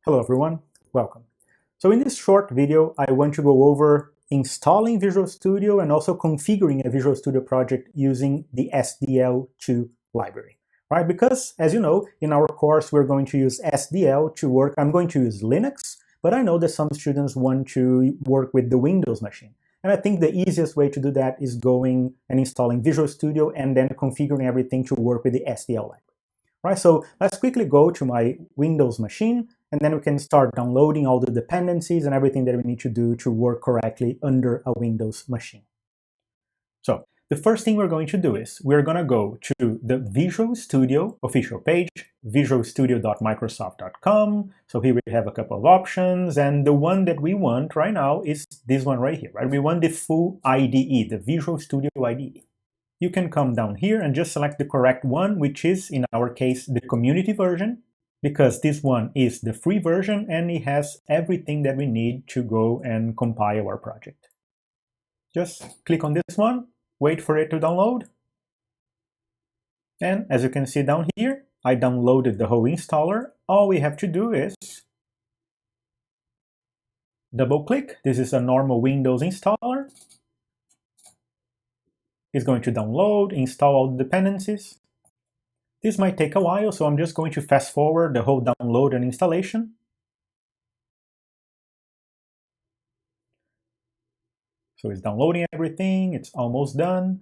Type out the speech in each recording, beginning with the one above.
Hello everyone, welcome. So in this short video, I want to go over installing Visual Studio and also configuring a Visual Studio project using the SDL2 library, right? Because as you know, in our course, we're going to use SDL to work. I'm going to use Linux, but I know that some students want to work with the Windows machine. And I think the easiest way to do that is going and installing Visual Studio and then configuring everything to work with the SDL library. Right, so let's quickly go to my Windows machine, and then we can start downloading all the dependencies and everything that we need to do to work correctly under a Windows machine. So the first thing we're going to do is we're going to go to the Visual Studio official page, visualstudio.microsoft.com. So here we have a couple of options, and the one that we want right now is this one right here, right? We want the full IDE, the Visual Studio IDE. You can come down here and just select the correct one, which is, in our case, the community version, because this one is the free version and it has everything that we need to go and compile our project. Just click on this one, wait for it to download. And as you can see down here, I downloaded the whole installer. All we have to do is double click. This is a normal Windows installer. It's going to download, install all the dependencies. This might take a while, so I'm just going to fast forward the whole download and installation. So it's downloading everything, it's almost done.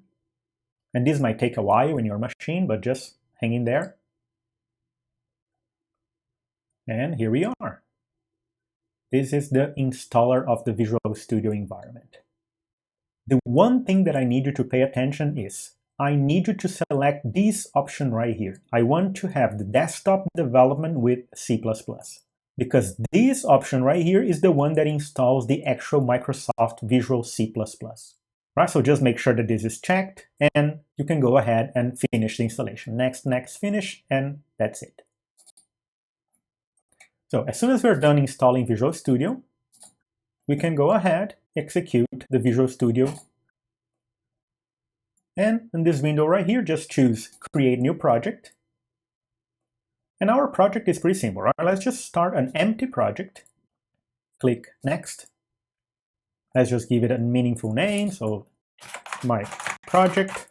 And this might take a while in your machine, but just hang in there. And here we are. This is the installer of the Visual Studio environment. The one thing that I need you to pay attention is I need you to select this option right here. I want to have the desktop development with C++, because this option right here is the one that installs the actual Microsoft Visual C++. Right, so just make sure that this is checked and you can go ahead and finish the installation. Next, finish, and that's it. So as soon as we're done installing Visual Studio, we can go ahead, execute the Visual Studio. And in this window right here, just choose Create New Project. And our project is pretty simple, right? Let's just start an empty project. Click Next. Let's just give it a meaningful name, so my project.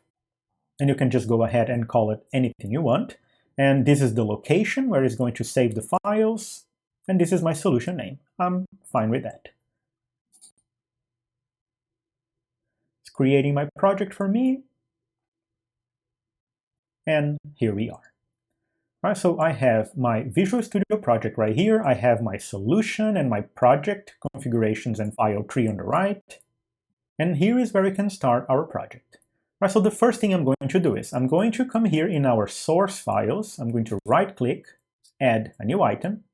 And you can just go ahead and call it anything you want. And this is the location where it's going to save the files. And this is my solution name. I'm fine with that. It's creating my project for me. And here we are. All right, so I have my Visual Studio project right here. I have my solution and my project configurations and file tree on the right. And here is where we can start our project. All right, so the first thing I'm going to do is I'm going to come here in our source files. I'm going to right-click, add a new item.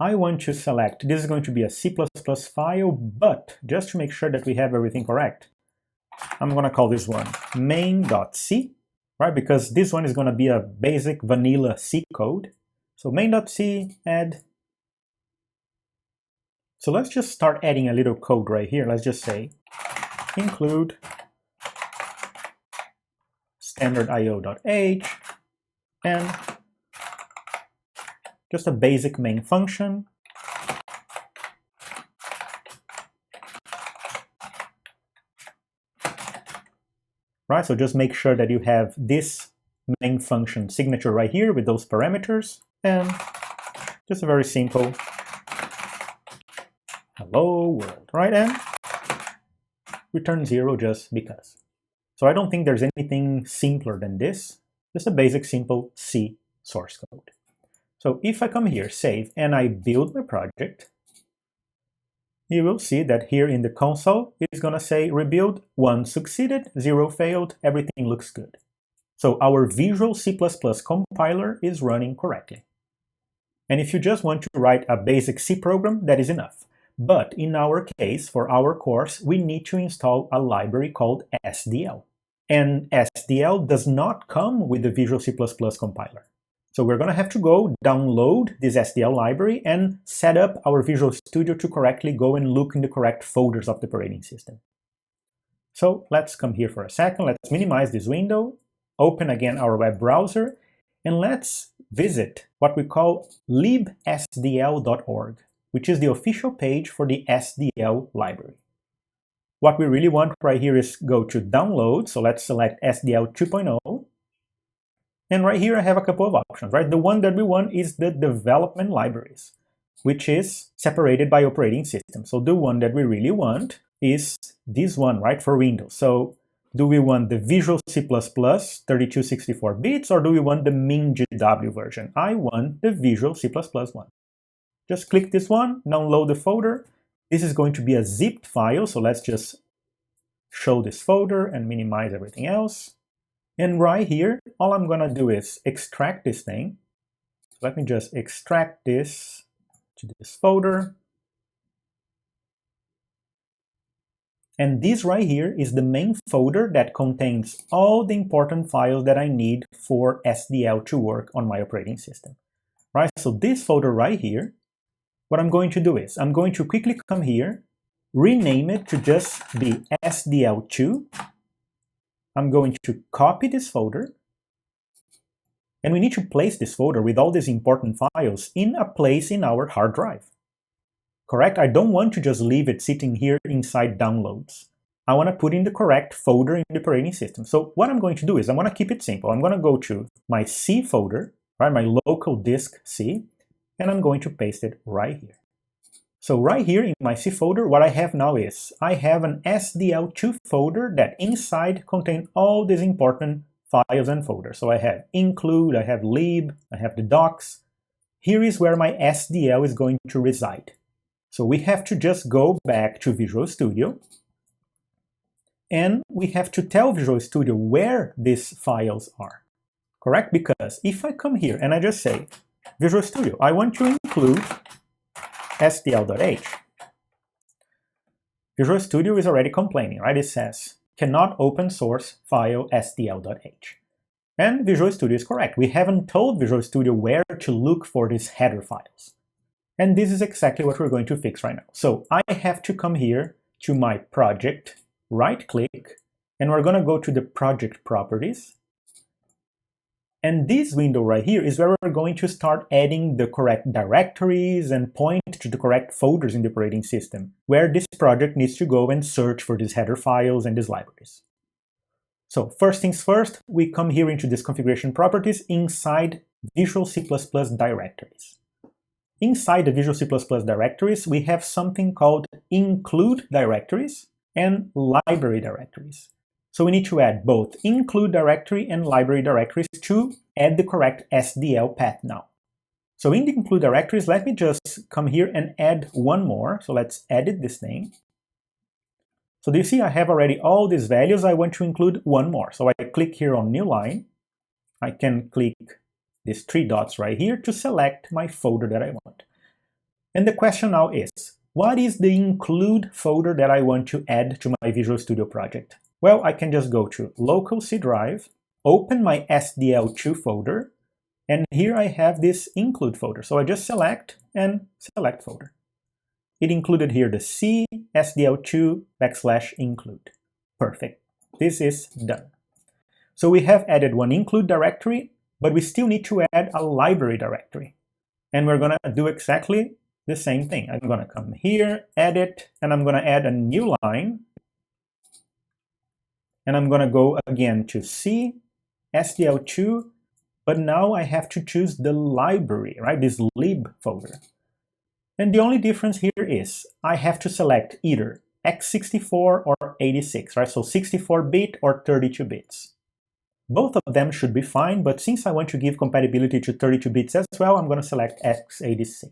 I want to select, this is going to be a C++ file, but just to make sure that we have everything correct, I'm going to call this one main.c. Right, because this one is going to be a basic vanilla C code. So main.c, add. So let's just start adding a little code right here. Let's just say include standard.io.h and just a basic main function. Right, so just make sure that you have this main function signature right here with those parameters, and just a very simple hello world, right? And return 0 just because. So I don't think there's anything simpler than this, just a basic simple C source code. So if I come here, save, and I build my project, you will see that here in the console, it's going to say rebuild, 1 succeeded, 0 failed, everything looks good. So our Visual C++ compiler is running correctly. And if you just want to write a basic C program, that is enough. But in our case, for our course, we need to install a library called SDL. And SDL does not come with the Visual C++ compiler. So we're going to have to go download this SDL library and set up our Visual Studio to correctly go and look in the correct folders of the operating system. So let's come here for a second. Let's minimize this window, open again our web browser, and let's visit what we call libsdl.org, which is the official page for the SDL library. What we really want right here is go to download, so let's select SDL 2.0. And right here I have a couple of options, right? The one that we want is the development libraries, which is separated by operating system. So the one that we really want is this one, right, for Windows. So do we want the Visual C++ 3264 bits, or do we want the MinGW version? I want the Visual C++ one. Just click this one, download the folder. This is going to be a zipped file, so let's just show this folder and minimize everything else. And right here, all I'm gonna do is extract this thing. So let me just extract this to this folder. And this right here is the main folder that contains all the important files that I need for SDL to work on my operating system, right? So this folder right here, what I'm going to do is I'm going to quickly come here, rename it to just be SDL2. I'm going to copy this folder, and we need to place this folder with all these important files in a place in our hard drive. Correct? I don't want to just leave it sitting here inside downloads. I want to put in the correct folder in the operating system. So what I'm going to do is I'm going to keep it simple. I'm going to go to my C folder, right, my local disk C, and I'm going to paste it right here. So right here in my C folder, what I have now is I have an SDL2 folder that inside contains all these important files and folders. So I have include, I have lib, I have the docs. Here is where my SDL is going to reside. So we have to just go back to Visual Studio, and we have to tell Visual Studio where these files are, correct? Because if I come here and I just say, Visual Studio, I want to include SDL.h, Visual Studio is already complaining, right? It says, cannot open source file SDL.h. And Visual Studio is correct. We haven't told Visual Studio where to look for these header files. And this is exactly what we're going to fix right now. So I have to come here to my project, right-click, and we're going to go to the project properties. And this window right here is where we're going to start adding the correct directories and point to the correct folders in the operating system, where this project needs to go and search for these header files and these libraries. So first things first, we come here into this configuration properties inside Visual C++ directories. Inside the Visual C++ directories, we have something called include directories and library directories. So we need to add both include directory and library directories to add the correct SDL path now. So in the include directories, let me just come here and add one more. So let's edit this thing. So do you see I have already all these values? I want to include one more. So I click here on new line. I can click these three dots right here to select my folder that I want. And the question now is, what is the include folder that I want to add to my Visual Studio project? Well, I can just go to local C drive, open my SDL2 folder, and here I have this include folder. So I just select and select folder. It included here the C SDL2 \include. Perfect. This is done. So we have added one include directory, but we still need to add a library directory. And we're going to do exactly the same thing. I'm going to come here, edit, and I'm going to add a new line. And I'm going to go again to C, SDL2, but now I have to choose the library, right? This lib folder. And the only difference here is I have to select either x64 or 86, right? So 64-bit or 32 bits. Both of them should be fine, but since I want to give compatibility to 32 bits as well, I'm going to select x86.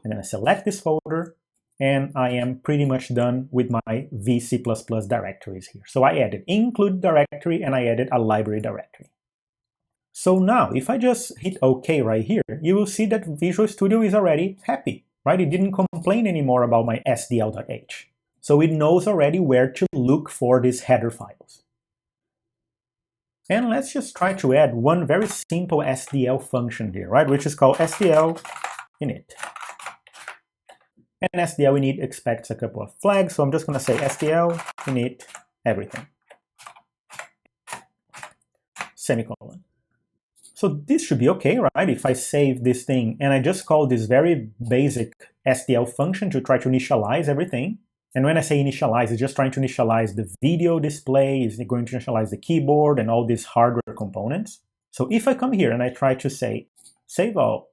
I'm going to select this folder, and I am pretty much done with my VC++ directories here. So I added include directory and I added a library directory. So now if I just hit OK right here, you will see that Visual Studio is already happy, right? It didn't complain anymore about my SDL.h. So it knows already where to look for these header files. And let's just try to add one very simple SDL function here, right? Which is called SDL init. And SDL init expects a couple of flags, so I'm just going to say SDL init everything. Semicolon. So this should be okay, right? If I save this thing and I just call this very basic SDL function to try to initialize everything. And when I say initialize, it's just trying to initialize the video display, it's going to initialize the keyboard and all these hardware components. So if I come here and I try to say save all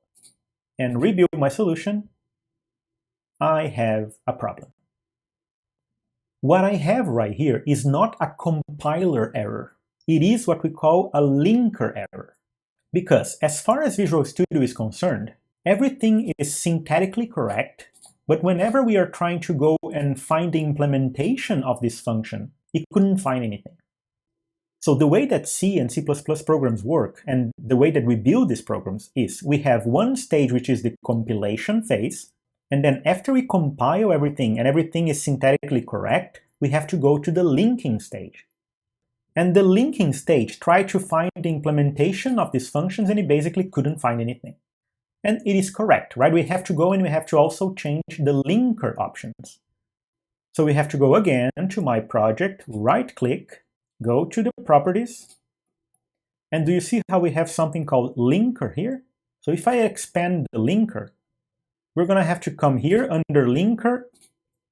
and rebuild my solution, I have a problem. What I have right here is not a compiler error. It is what we call a linker error. Because as far as Visual Studio is concerned, everything is syntactically correct, but whenever we are trying to go and find the implementation of this function, it couldn't find anything. So the way that C and C++ programs work, and the way that we build these programs, is we have one stage which is the compilation phase, and then after we compile everything and everything is syntactically correct, we have to go to the linking stage. And the linking stage tried to find the implementation of these functions, and it basically couldn't find anything. And it is correct, right? We have to go and we have to also change the linker options. So we have to go again to my project, right-click, go to the properties, and do you see how we have something called linker here? So if I expand the linker, we're going to have to come here under linker,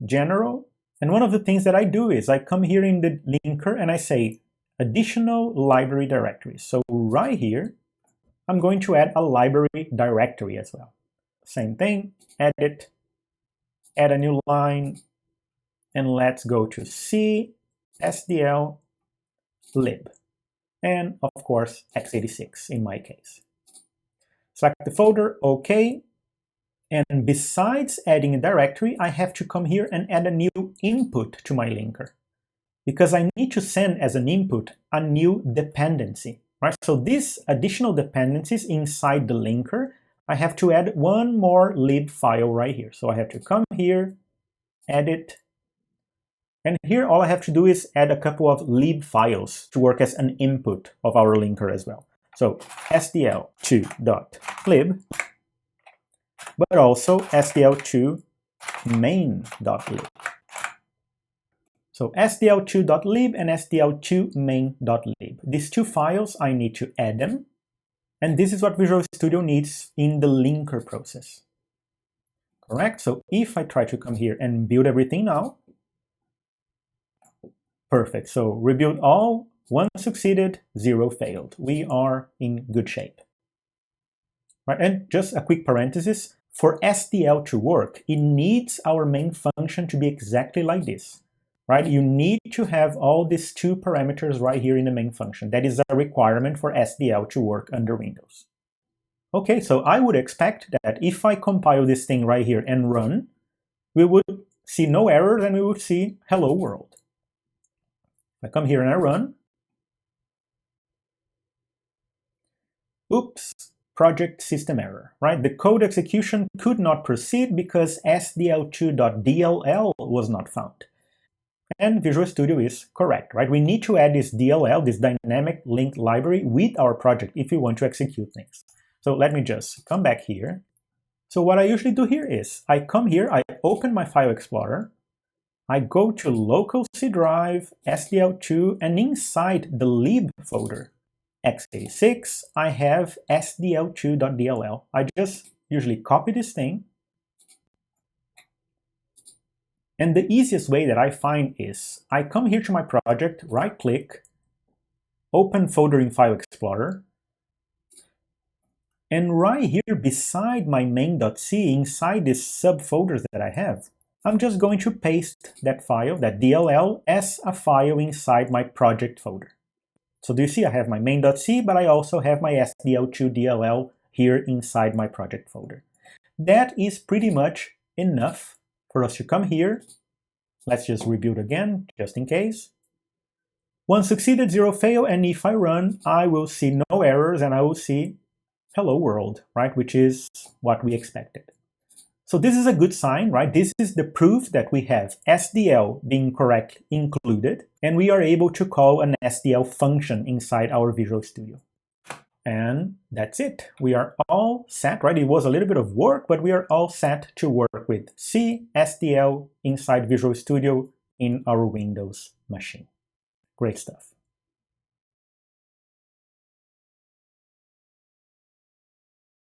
general, and one of the things that I do is I come here in the linker and I say additional library directories. So right here, I'm going to add a library directory as well. Same thing, edit, add a new line, and let's go to C, SDL, lib, and of course x86 in my case. Select the folder, OK, and besides adding a directory, I have to come here and add a new input to my linker, because I need to send as an input a new dependency, right? So these additional dependencies inside the linker, I have to add one more lib file right here. So I have to come here, edit, and here all I have to do is add a couple of lib files to work as an input of our linker as well. So sdl2.lib, but also sdl2main.lib. So sdl2.lib and sdl2main.lib. These two files, I need to add them. And this is what Visual Studio needs in the linker process. Correct? So if I try to come here and build everything now, perfect. So rebuild all, 1 succeeded, 0 failed. We are in good shape. Right? And just a quick parenthesis, for SDL to work, it needs our main function to be exactly like this. Right? You need to have all these 2 parameters right here in the main function. That is a requirement for SDL to work under Windows. Okay, so I would expect that if I compile this thing right here and run, we would see no errors and we would see hello world. I come here and I run. Oops, project system error, right? The code execution could not proceed because SDL2.dll was not found. And Visual Studio is correct, right? We need to add this DLL, this dynamic linked library, with our project if we want to execute things. So let me just come back here. So what I usually do here is I come here, I open my file explorer, I go to local C drive, SDL2, and inside the lib folder, x86, I have sdl2.dll. I just usually copy this thing. And the easiest way that I find is I come here to my project, right-click, open folder in File Explorer, and right here beside my main.c, inside these subfolders that I have, I'm just going to paste that file, that DLL, as a file inside my project folder. So do you see I have my main.c, but I also have my SDL2DLL here inside my project folder. That is pretty much enough for us to come here. Let's just rebuild again, just in case. 1 succeeded, 0 failed, and if I run, I will see no errors and I will see hello world, right? Which is what we expected. So this is a good sign, right? This is the proof that we have SDL being correctly included, and we are able to call an SDL function inside our Visual Studio. And that's it. We are all set, right? It was a little bit of work, but we are all set to work with C, SDL inside Visual Studio in our Windows machine. Great stuff.